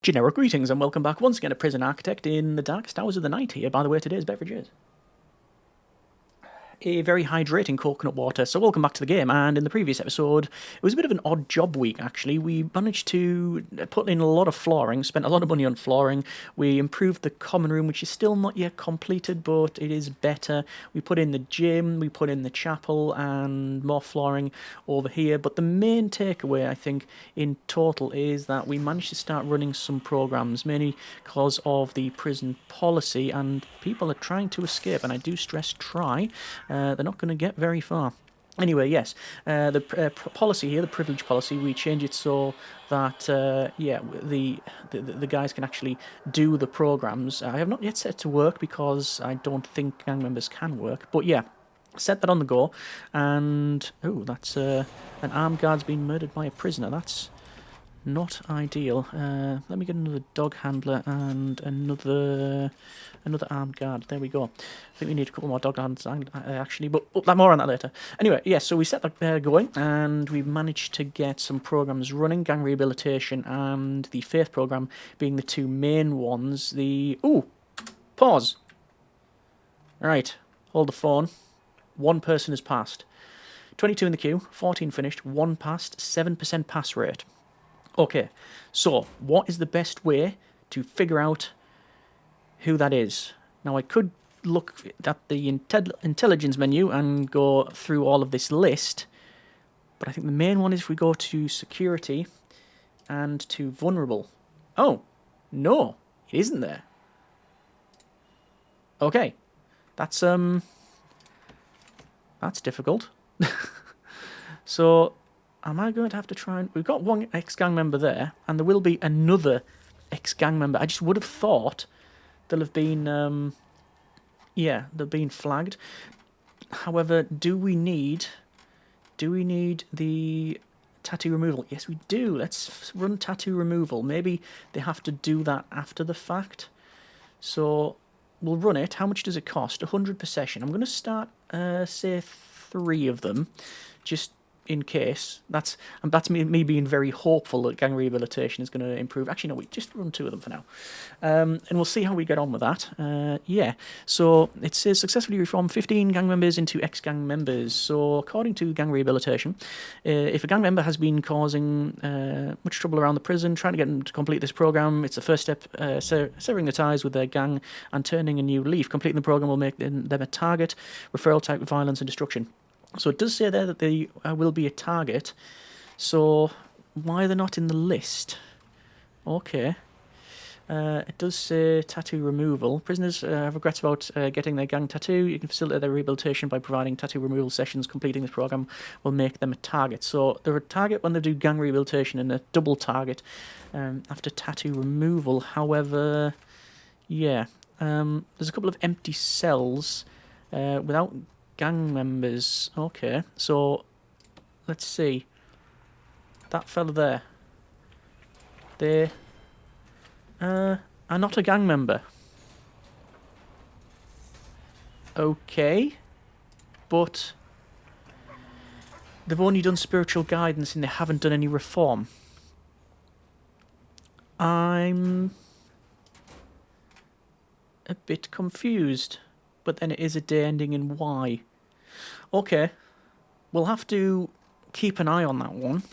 Generic greetings and welcome back once again to Prison Architect in the darkest hours of the night here. By the way, today's beverage is a very hydrating coconut water. So welcome back to the game, and in the previous episode, it was a bit of an odd job week actually. We managed to put in a lot of flooring, spent a lot of money on flooring. We improved the common room, which is still not yet completed, but it is better. We put in the gym, we put in the chapel, and more flooring over here. But the main takeaway, I think, in total is that we managed to start running some programs, mainly because of the prison policy, and people are trying to escape, and I do stress try. They're not going to get very far. Anyway, yes, the policy here, the privilege policy, we change it so that the guys can actually do the programs. I have not yet set it to work because I don't think gang members can work. But yeah, set that on the go, and that's an armed guard's been murdered by a prisoner. That's not ideal. Let me get another dog handler and another armed guard. There we go. I think we need a couple more dog handlers actually, but more on that later. Anyway, yes, so we set that going, and we managed to get some programs running, gang rehabilitation and the faith program being the two main ones. Pause. Right, hold the phone. One person has passed. 22 in the queue, 14 finished, 1 passed, 7% pass rate. Okay, so what is the best way to figure out who that is? Now, I could look at the intelligence menu and go through all of this list, but I think the main one is if we go to security and to vulnerable. Oh, no, it isn't there. Okay, that's difficult. So, am I going to have to try and... We've got one ex-gang member there, and there will be another ex-gang member. I just would have thought they'll have been... they've been flagged. However, do we need the tattoo removal? Yes, we do. Let's run tattoo removal. Maybe they have to do that after the fact. So, we'll run it. How much does it cost? 100 per session. I'm going to start, say, 3 of them, just in case. That's me being very hopeful that gang rehabilitation is going to improve. Actually, no, we just run 2 of them for now. And we'll see how we get on with that. So it says successfully reform 15 gang members into ex-gang members. So according to gang rehabilitation, if a gang member has been causing much trouble around the prison, trying to get them to complete this program, it's the first step, severing the ties with their gang and turning a new leaf. Completing the program will make them a target, referral type of violence and destruction. So it does say there that they will be a target. So why are they not in the list? Okay. It does say tattoo removal. Prisoners have regrets about getting their gang tattoo. You can facilitate their rehabilitation by providing tattoo removal sessions. Completing this program will make them a target. So they're a target when they do gang rehabilitation and a double target after tattoo removal. However, there's a couple of empty cells without gang members. Okay, so let's see. That fella there. They are not a gang member. Okay, but they've only done spiritual guidance and they haven't done any reform. I'm a bit confused, but then it is a day ending in Y. Okay, we'll have to keep an eye on that one.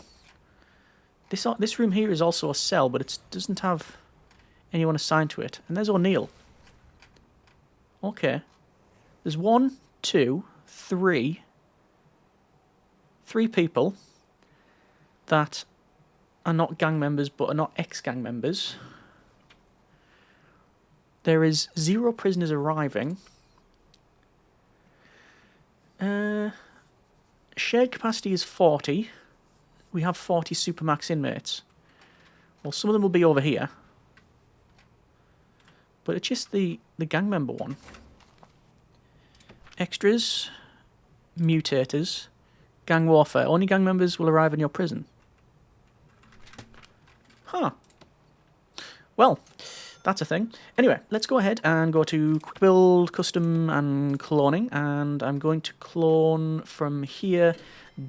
This room here is also a cell, but it doesn't have anyone assigned to it. And there's O'Neill. Okay. There's 1, 2, 3 people that are not gang members, but are not ex-gang members. There is 0 prisoners arriving. Shared capacity is 40. We have 40 Supermax inmates. Well, some of them will be over here. But it's just the gang member one. Extras, mutators, gang warfare. Only gang members will arrive in your prison. Huh. Well, that's a thing. Anyway, let's go ahead and go to quick build, custom, and cloning. And I'm going to clone from here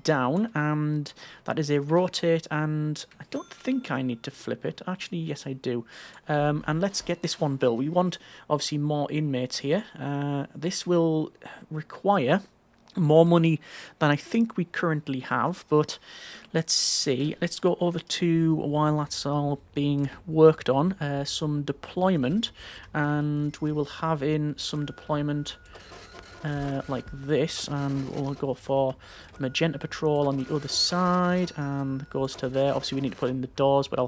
down, and that is a rotate, and I don't think I need to flip it. Actually, yes, I do. And let's get this one built. We want, obviously, more inmates here. This will require more money than I think we currently have, but let's see. Let's go over to, while that's all being worked on, some deployment, and we will have in some deployment like this, and we'll go for magenta patrol on the other side, and it goes to there. Obviously we need to put in the doors, but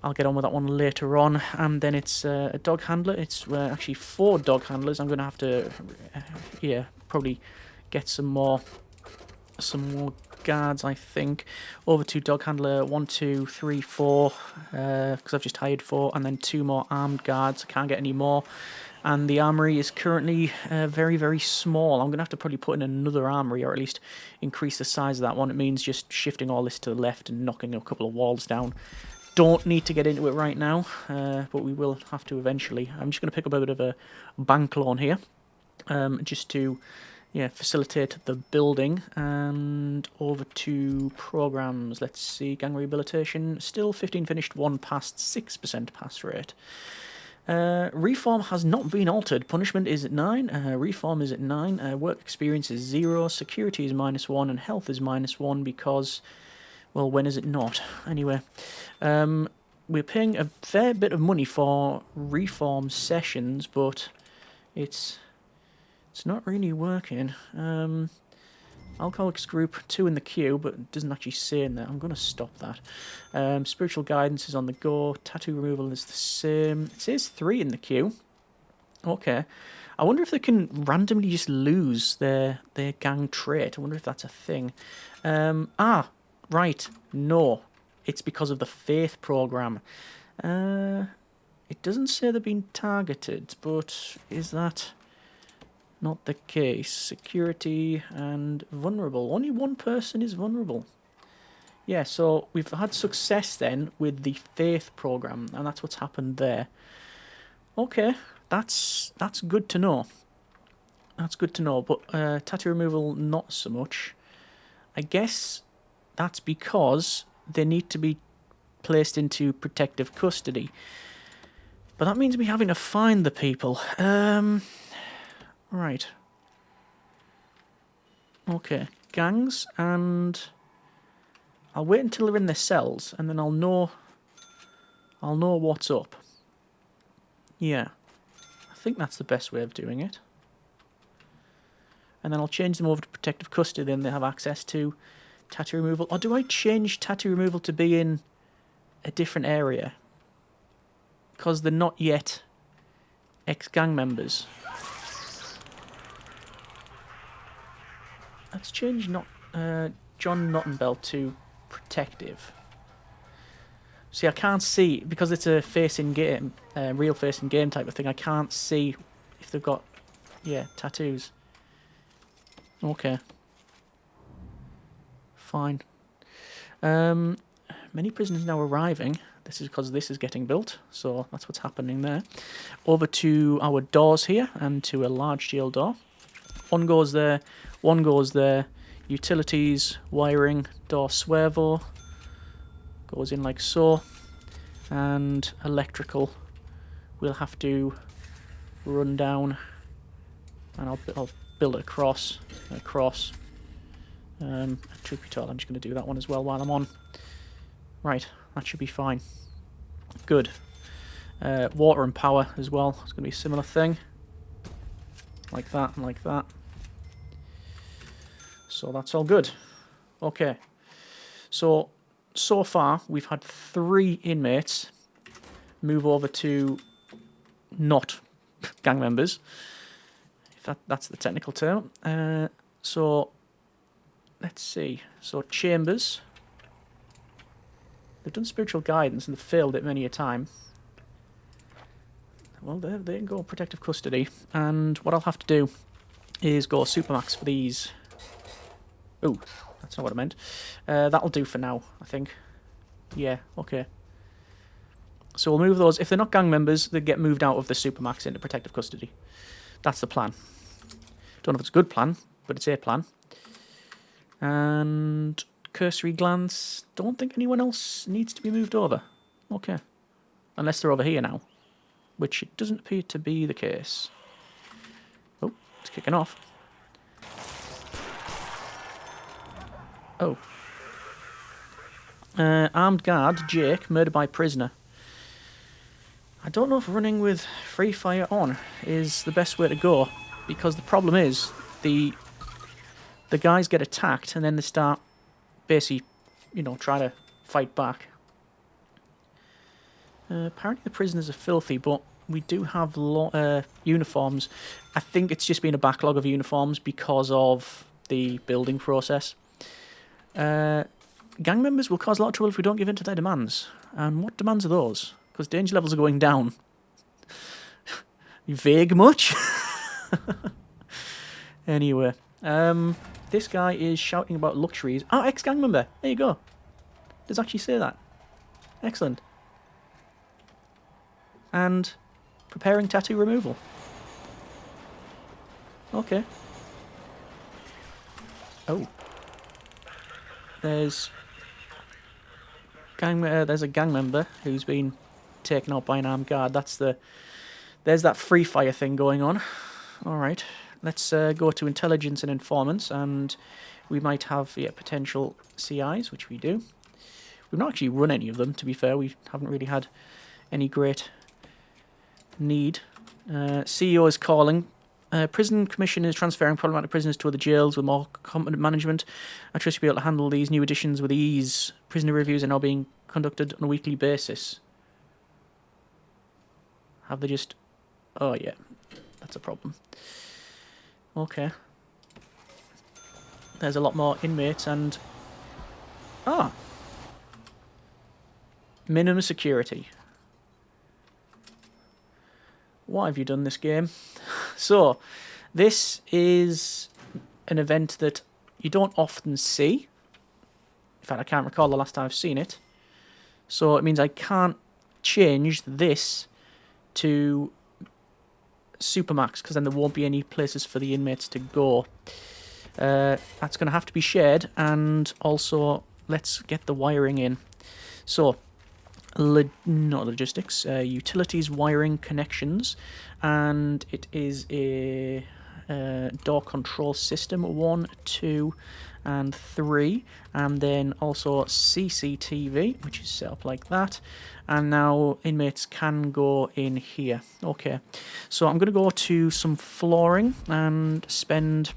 I'll get on with that one later on. And then it's a dog handler. It's actually 4 dog handlers. I'm going to have to probably get some more guards, I think. Over to dog handler 1, 2, 3, 4, because I've just hired 4, and then 2 more armed guards. I can't get any more. And the armory is currently very, very small. I'm going to have to probably put in another armory, or at least increase the size of that one. It means just shifting all this to the left and knocking a couple of walls down. Don't need to get into it right now, but we will have to eventually. I'm just going to pick up a bit of a bank loan here, just to facilitate the building. And over to programs. Let's see, gang rehabilitation, still 15 finished, 1 passed, 6% pass rate. Reform has not been altered. Punishment is at 9. Reform is at 9. Work experience is 0. Security is -1, and health is -1 because, well, when is it not? Anyway, we're paying a fair bit of money for reform sessions, but it's not really working. Alcoholics group 2 in the queue, but it doesn't actually say in there. I'm going to stop that. Spiritual guidance is on the go. Tattoo removal is the same. It says 3 in the queue. Okay. I wonder if they can randomly just lose their gang trait. I wonder if that's a thing. Right. No. It's because of the faith program. It doesn't say they're being targeted, but is that not the case? Security and vulnerable. Only 1 person is vulnerable. Yeah, so we've had success then with the faith program, and that's what's happened there. Okay, that's good to know. That's good to know, but tattoo removal, not so much. I guess that's because they need to be placed into protective custody. But that means me having to find the people. Right. Okay, gangs, and I'll wait until they're in their cells, and then I'll know what's up. Yeah, I think that's the best way of doing it. And then I'll change them over to protective custody, then they have access to tattoo removal. Or do I change tattoo removal to be in a different area? Because they're not yet ex-gang members. Let's change John Nottenbell to protective. See, I can't see, because it's a face-in-game, real face-in-game type of thing, I can't see if they've got, tattoos. Okay. Fine. Many prisoners now arriving. This is because this is getting built, so that's what's happening there. Over to our doors here, and to a large jail door. 1 goes there, 1 goes there. Utilities, wiring, door swervo. Goes in like so. And electrical, we'll have to run down. And I'll build it across. Truth be told, I'm just going to do that one as well while I'm on. Right, that should be fine. Good. Water and power as well. It's going to be a similar thing. Like that and like that. So that's all good. Okay. So far, we've had 3 inmates move over to not gang members. If that's the technical term. So, let's see. So, chambers. They've done spiritual guidance and they've failed it many a time. Well, they can go protective custody. And what I'll have to do is go supermax for these. Oh, that's not what I meant. That'll do for now, I think. Yeah, okay. So we'll move those. If they're not gang members, they get moved out of the supermax into protective custody. That's the plan. Don't know if it's a good plan, but it's a plan. And cursory glance. Don't think anyone else needs to be moved over. Okay. Unless they're over here now, which it doesn't appear to be the case. Oh, it's kicking off. Oh. Armed guard, Jake, murdered by prisoner. I don't know if running with free fire on is the best way to go, because the problem is the guys get attacked and then they start basically, you know, try to fight back. Apparently the prisoners are filthy, but we do have uniforms. I think it's just been a backlog of uniforms because of the building process. Gang members will cause a lot of trouble if we don't give in to their demands. And what demands are those? Because danger levels are going down. Vague much? Anyway, this guy is shouting about luxuries. Oh, ex-gang member. There you go. Does actually say that. Excellent. And preparing tattoo removal. Okay. Oh. There's a gang member who's been taken out by an armed guard. There's that free fire thing going on. All right. Let's go to intelligence and informants, and we might have potential CIs, which we do. We've not actually run any of them, to be fair. We haven't really had any great need. CEO is calling. Prison Commission is transferring problematic prisoners to other jails with more competent management. I trust you'll be able to handle these new additions with ease. Prisoner reviews are now being conducted on a weekly basis. Have they just... Oh, yeah. That's a problem. Okay. There's a lot more inmates and... Ah! Minimum security. What have you done this game? So, this is an event that you don't often see. In fact, I can't recall the last time I've seen it. So it means I can't change this to Supermax, because then there won't be any places for the inmates to go. That's going to have to be shared, and also let's get the wiring in. So, not logistics, utilities, wiring, connections, and it is a door control system 1, 2 and 3, and then also CCTV, which is set up like that, and now inmates can go in here. Okay, so I'm going to go to some flooring and spend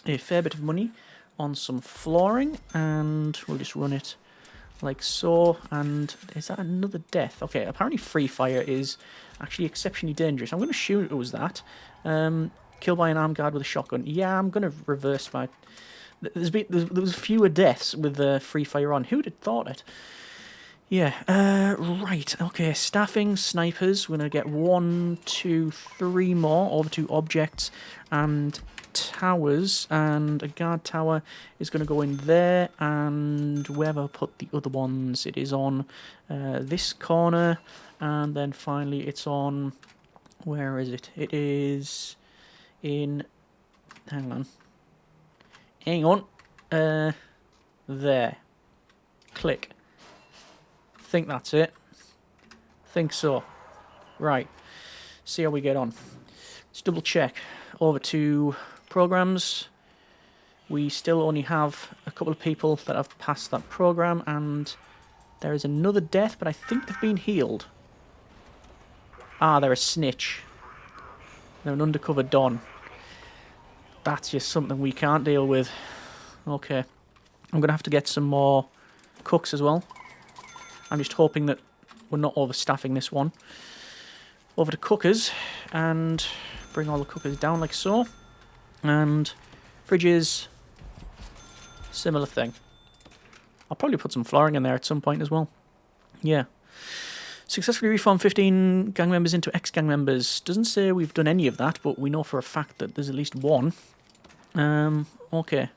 a fair bit of money on some flooring, and we'll just run it like so. And is that another death? Okay, apparently free fire is actually exceptionally dangerous. I'm going to assume it was that. Killed by an armed guard with a shotgun. Yeah, I'm going to reverse my... there was fewer deaths with the free fire on. Who'd have thought it? Yeah, right, okay, staffing, snipers. We're going to get 1, 2, 3 more over to objects and towers, and a guard tower is going to go in there, and wherever I put the other ones, it is on this corner, and then finally it's on, where is it? It is in, hang on, there, click, think that's it, think so, right, see how we get on. Let's double check, over to programs. We still only have a couple of people that have passed that program, and there is another death, but I think they've been healed. Ah, they're a snitch. They're an undercover don. That's just something we can't deal with. Okay. I'm going to have to get some more cooks as well. I'm just hoping that we're not overstaffing this one. Over to cookers, and bring all the cookers down like so. And fridges, similar thing. I'll probably put some flooring in there at some point as well. Yeah. Successfully reformed 15 gang members into ex-gang members. Doesn't say we've done any of that, but we know for a fact that there's at least one. Okay.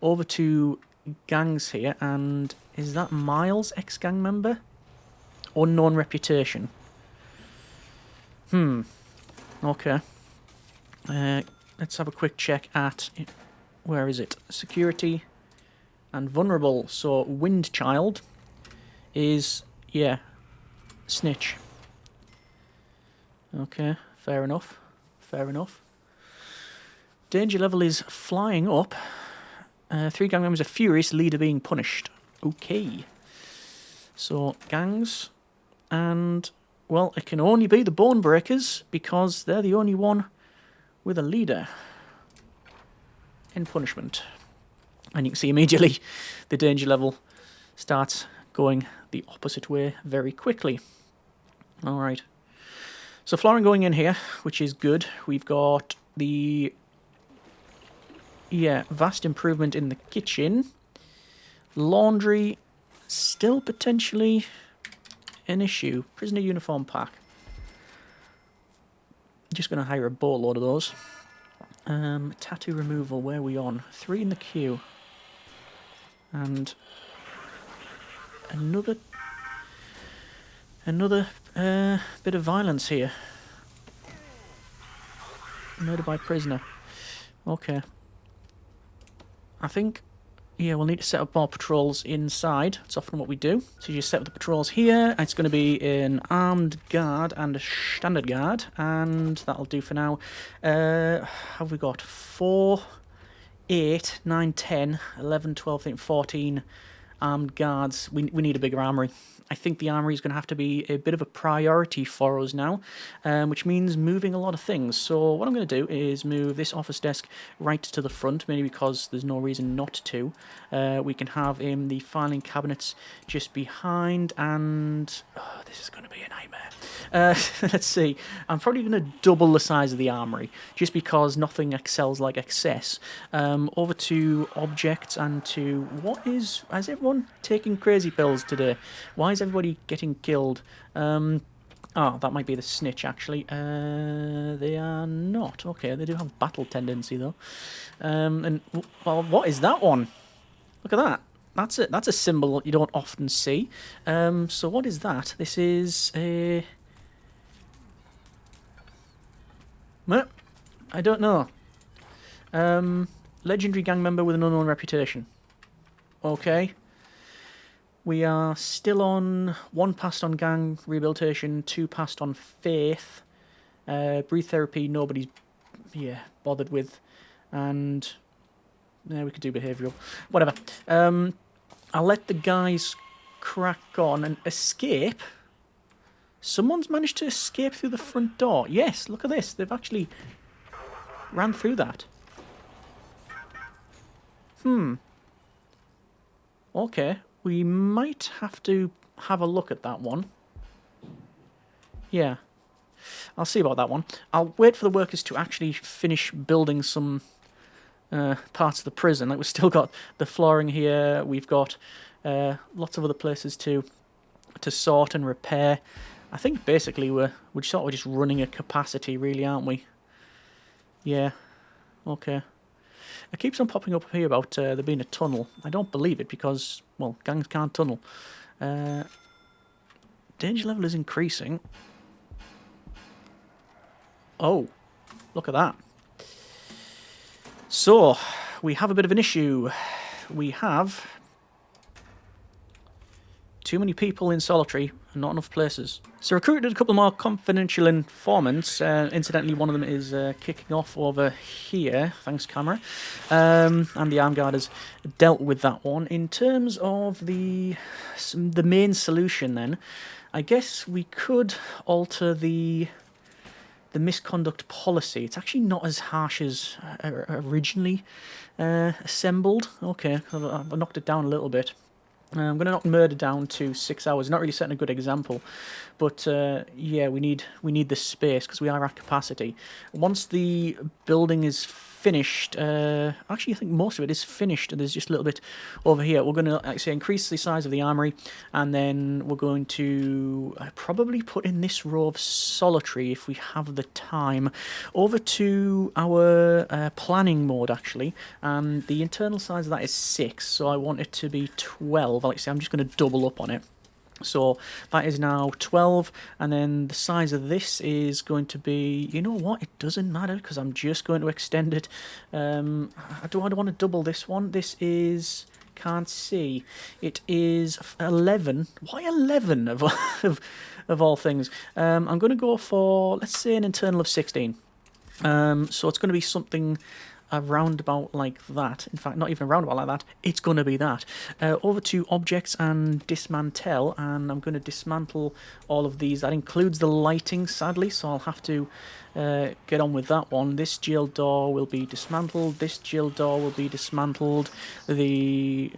Over to gangs here, and is that Miles, ex-gang member? Unknown reputation. Okay. Let's have a quick check at... Where is it? Security and vulnerable. So, Wind Child is... Yeah. Snitch. Okay. Fair enough. Fair enough. Danger level is flying up. 3 gang members are furious, leader being punished. Okay. So, gangs. And, well, it can only be the Bone Breakers because they're the only one with a leader in punishment. And you can see immediately the danger level starts going the opposite way very quickly. Alright. So, flooring going in here, which is good. We've got the... Yeah, vast improvement in the kitchen. Laundry, still potentially an issue. Prisoner uniform pack. Just going to hire a boatload of those. Tattoo removal, where are we on? 3 in the queue. And another bit of violence here. Murder by prisoner. Okay. I think, yeah, we'll need to set up more patrols inside. It's often what we do. So you just set up the patrols here. It's going to be an armed guard and a standard guard. And that'll do for now. Have we got 4, 8, 9, 10, 11, 12, 13, 14 armed guards. We need a bigger armory. I think the armory is going to have to be a bit of a priority for us now, which means moving a lot of things. So what I'm going to do is move this office desk right to the front, mainly because there's no reason not to. We can have the filing cabinets just behind, and this is going to be a nightmare. Let's see. I'm probably going to double the size of the armory, just because nothing excels like excess. Over to objects and to what is... Has everyone taking crazy pills today? Why is everybody getting killed? Oh, that might be the snitch, actually. They are not. Okay, they do have battle tendency, though. And, well, what is that one? Look at that. That's it. That's a symbol that you don't often see. So what is that? This is a... Well, I don't know. Legendary gang member with an unknown reputation. Okay. We are still on 1 passed on gang rehabilitation, 2 passed on faith. Breathe therapy, nobody's bothered with. And we could do behavioural. Whatever. I'll let the guys crack on and escape. Someone's managed to escape through the front door. Yes, look at this. They've actually ran through that. Okay. We might have to have a look at that one. Yeah. I'll see about that one. I'll wait for the workers to actually finish building some parts of the prison. Like, we've still got the flooring here. We've got lots of other places to sort and repair. I think basically we're sort of just running a capacity, really, aren't we? Yeah. Okay. It keeps on popping up here about there being a tunnel. I don't believe it because, well, gangs can't tunnel. Danger level is increasing. Oh, look at that. So, we have a bit of an issue. We have too many people in solitary and not enough places. So recruited a couple more confidential informants. Incidentally, one of them is kicking off over here. Thanks, camera. And the armed guard has dealt with that one. In terms of the main solution, then, I guess we could alter the misconduct policy. It's actually not as harsh as originally assembled. Okay, I've knocked it down a little bit. I'm going to knock murder down to 6 hours. Not really setting a good example, but yeah, we need the space because we are at capacity. Once the building is finished, actually I think most of it is finished, and there's just a little bit over here. We're going to actually increase the size of the armory, and then we're going to probably put in this row of solitary if we have the time. Over to our planning mode, actually, and the internal size of that is 6, so I want it to be 12. Like I say, I'm just going to double up on it. So that is now 12, and then the size of this is going to be, you know what, it doesn't matter because I'm just going to extend it. I don't want to double this one. This is, can't see, it is 11. Why 11 of all things? I'm going to go for, let's say, an internal of 16. So it's going to be something around about like that. In fact, not even around about like that. It's going to be that. Over to objects and dismantle, and I'm going to dismantle all of these. That includes the lighting, sadly, so I'll have to get on with that one. This jail door will be dismantled. This jail door will be dismantled. The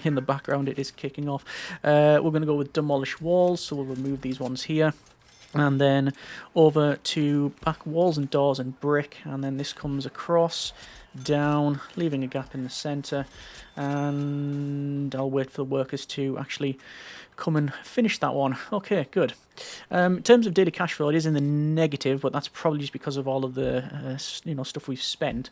in the background it is kicking off. We're going to go with demolish walls, so we'll remove these ones here. And then over to back walls and doors and brick, and then this comes across, down, leaving a gap in the centre, and I'll wait for the workers to actually come and finish that one. Okay, good. In terms of daily cash flow, it is in the negative, but that's probably just because of all of the stuff we've spent.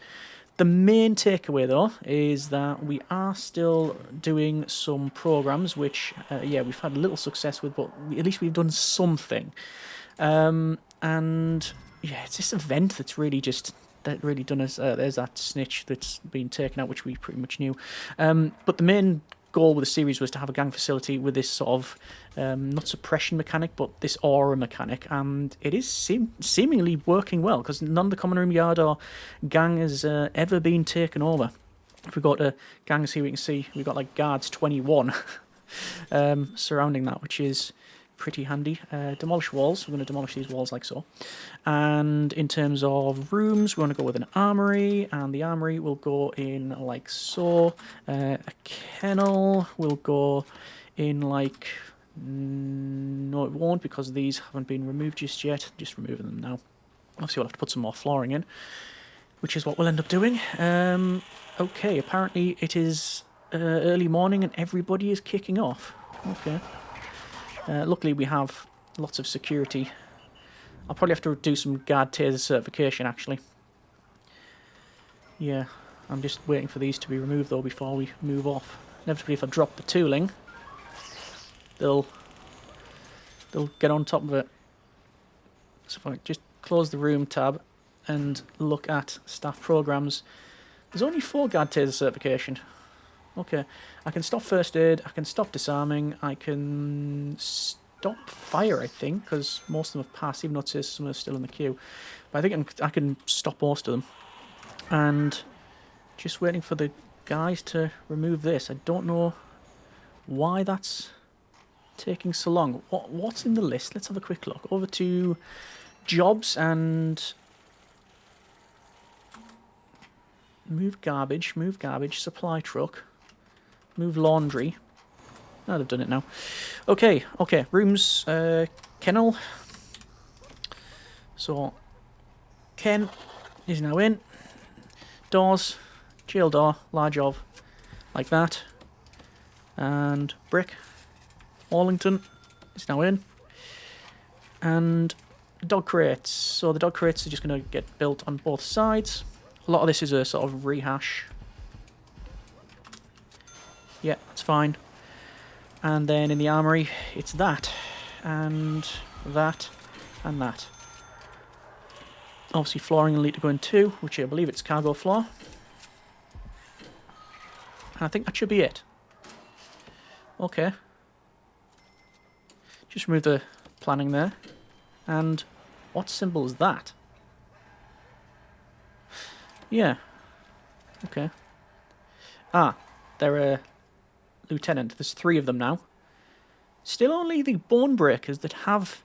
The main takeaway, though, is that we are still doing some programs, which, we've had a little success with, but at least we've done something. And, yeah, it's this event that's really done us. There's that snitch that's been taken out, which we pretty much knew. But the main goal with the series was to have a gang facility with this sort of, not suppression mechanic, but this aura mechanic, and it is seemingly working well, because none of the common room yard or gang has ever been taken over. If we go to gangs here, we can see we've got like guards 21 surrounding that, which is pretty handy. Demolish walls, we're going to demolish these walls like so. And in terms of rooms, we're going to go with an armory, and the armory will go in like so. A kennel will go in like, no it won't, because these haven't been removed just yet. Just removing them now. Obviously we'll have to put some more flooring in, which is what we'll end up doing. Okay, apparently it is early morning and everybody is kicking off. Okay. Luckily we have lots of security. I'll probably have to do some guard taser certification actually. Yeah, I'm just waiting for these to be removed though before we move off. Inevitably if I drop the tooling, they'll get on top of it. So if I just close the room tab and look at staff programs, there's only 4 guard taser certification. Okay, I can stop first aid, I can stop disarming, I can stop fire, I think, because most of them have passed, even though it says some are still in the queue. But I think I can stop most of them. And just waiting for the guys to remove this. I don't know why that's taking so long. What's in the list? Let's have a quick look. Over to jobs and move garbage, supply truck. Move laundry. Oh, they've done it now. Okay, rooms, kennel. So, Ken is now in. Doors, jail door, large of, like that. And brick, Arlington is now in. And dog crates. So the dog crates are just going to get built on both sides. A lot of this is a sort of rehash. Yeah, that's fine. And then in the armory, it's that, and that, and that. Obviously flooring will need to go in too, which I believe it's cargo floor. And I think that should be it. Okay. Just remove the planning there. And what symbol is that? Yeah. Okay. Ah, they're a lieutenant. There's 3 of them now. Still only the bone breakers that have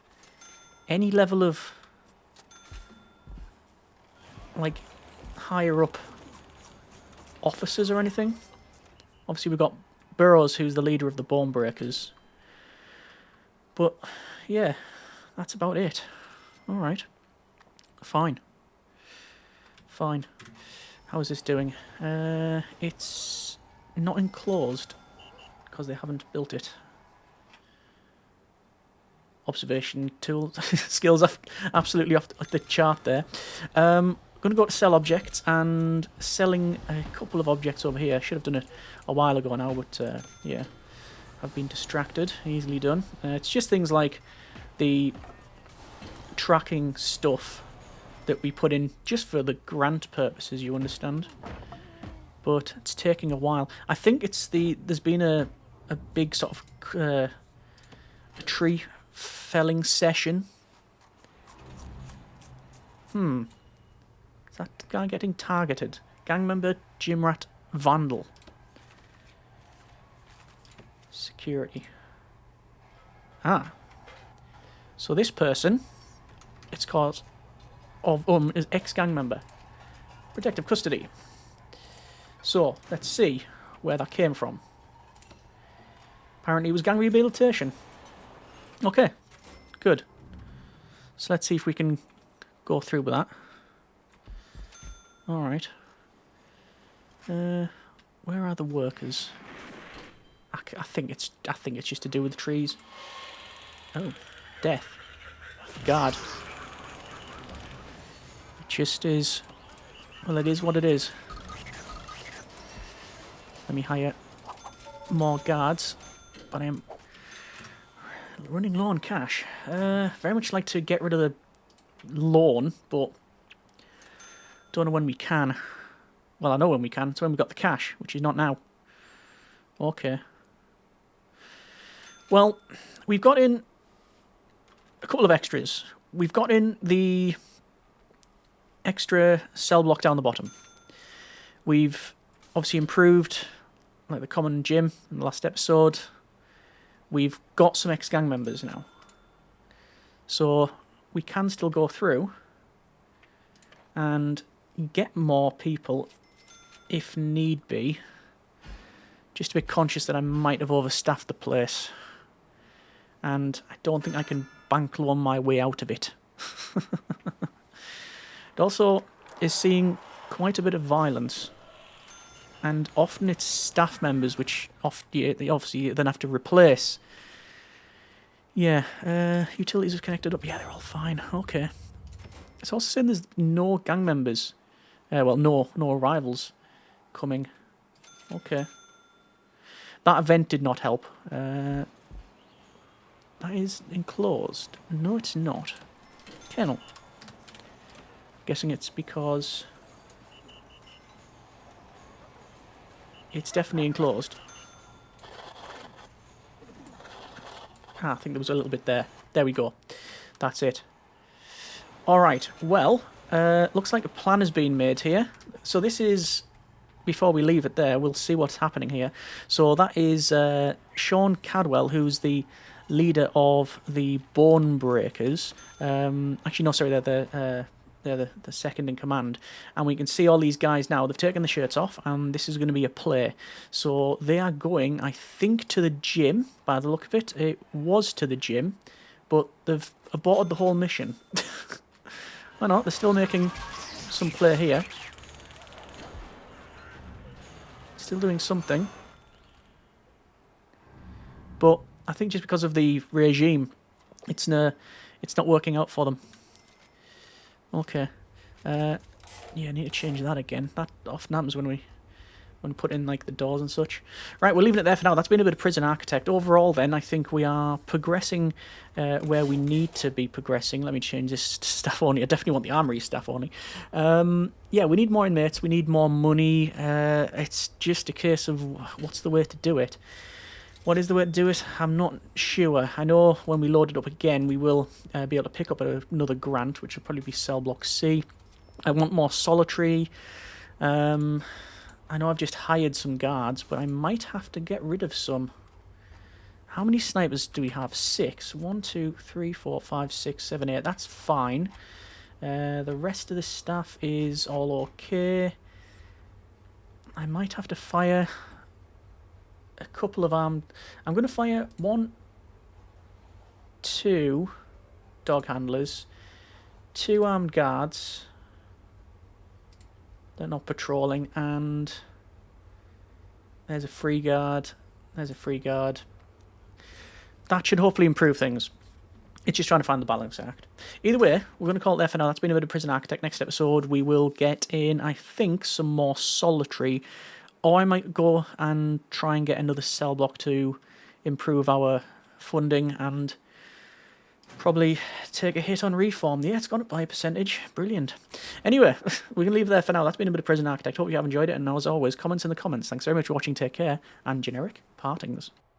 any level of, like, higher up officers or anything. Obviously we've got Burroughs, who's the leader of the bone breakers. But, yeah, that's about it. Alright. Fine. How is this doing? It's not enclosed, because they haven't built it. Observation tool skills absolutely off the chart there. I'm going to go to sell objects, and selling a couple of objects over here. I should have done it a while ago now, but yeah, I've been distracted. Easily done. It's just things like the tracking stuff that we put in just for the grant purposes, you understand. But it's taking a while. I think it's there's been a big sort of a tree felling session. Is that guy getting targeted? Gang member, gym rat, vandal. Security. Ah. So this person, it's called is ex-gang member. Protective custody. So, let's see where that came from. Apparently it was gang rehabilitation. Okay, good. So let's see if we can go through with that. Alright. Where are the workers? I think it's just to do with the trees. Oh, death. God. It just is. Well, it is what it is. Let me hire more guards, but I'm running low on cash. Very much like to get rid of the lawn, but don't know when we can. Well, I know when we can. It's when we got the cash, which is not now. Okay. Well, we've got in a couple of extras. We've got in the extra cell block down the bottom. We've obviously improved like the common gym in the last episode. We've got some ex-gang members now. So we can still go through and get more people if need be. Just a bit conscious that I might have overstaffed the place. And I don't think I can bank loan my way out of it. It also is seeing quite a bit of violence. And often it's staff members which they obviously then have to replace. Yeah, utilities are connected up. Yeah, they're all fine. Okay. It's also saying there's no gang members. Well, no arrivals coming. Okay. That event did not help. That is enclosed. No, it's not. Kennel. Guessing it's because it's definitely enclosed. Ah, I think there was a little bit there. There we go. That's it. Alright, well, looks like a plan has been made here. So this is, before we leave it there, we'll see what's happening here. So that is Sean Cadwell, who's the leader of the Bone Breakers. Actually, no, sorry, they're the second in command. And we can see all these guys now. They've taken the shirts off, and this is going to be a play. So they are going, I think, to the gym, by the look of it. It was to the gym, but they've aborted the whole mission. Why not? They're still making some play here. Still doing something. But I think just because of the regime, it's not working out for them. Okay. Yeah, I need to change that again. That often happens when we put in like the doors and such. Right, we're leaving it there for now. That's been a bit of Prison Architect. Overall then, I think we are progressing where we need to be progressing. Let me change this to staff only. I definitely want the Armory staff only. Yeah, we need more inmates. We need more money. It's just a case of what's the way to do it. What is the way to do it? I'm not sure. I know when we load it up again, we will be able to pick up another grant, which will probably be Cell Block C. I want more solitary. I know I've just hired some guards, but I might have to get rid of some. How many snipers do we have? 6. 1, 2, 3, 4, 5, 6, 7, 8. That's fine. The rest of the staff is all okay. I might have to fire a couple of armed. I'm going to fire 1, 2 dog handlers, 2 armed guards. They're not patrolling, and there's a free guard. There's a free guard. That should hopefully improve things. It's just trying to find the balance act. Either way, we're going to call it there for now. That's been a bit of Prison Architect. Next episode, we will get in, I think, some more solitary. Or I might go and try and get another cell block to improve our funding and probably take a hit on reform. Yeah, it's gone up by a percentage. Brilliant. Anyway, we can leave it there for now. That's been a bit of Prison Architect. Hope you have enjoyed it. And as always, comments in the comments. Thanks very much for watching. Take care. And generic partings.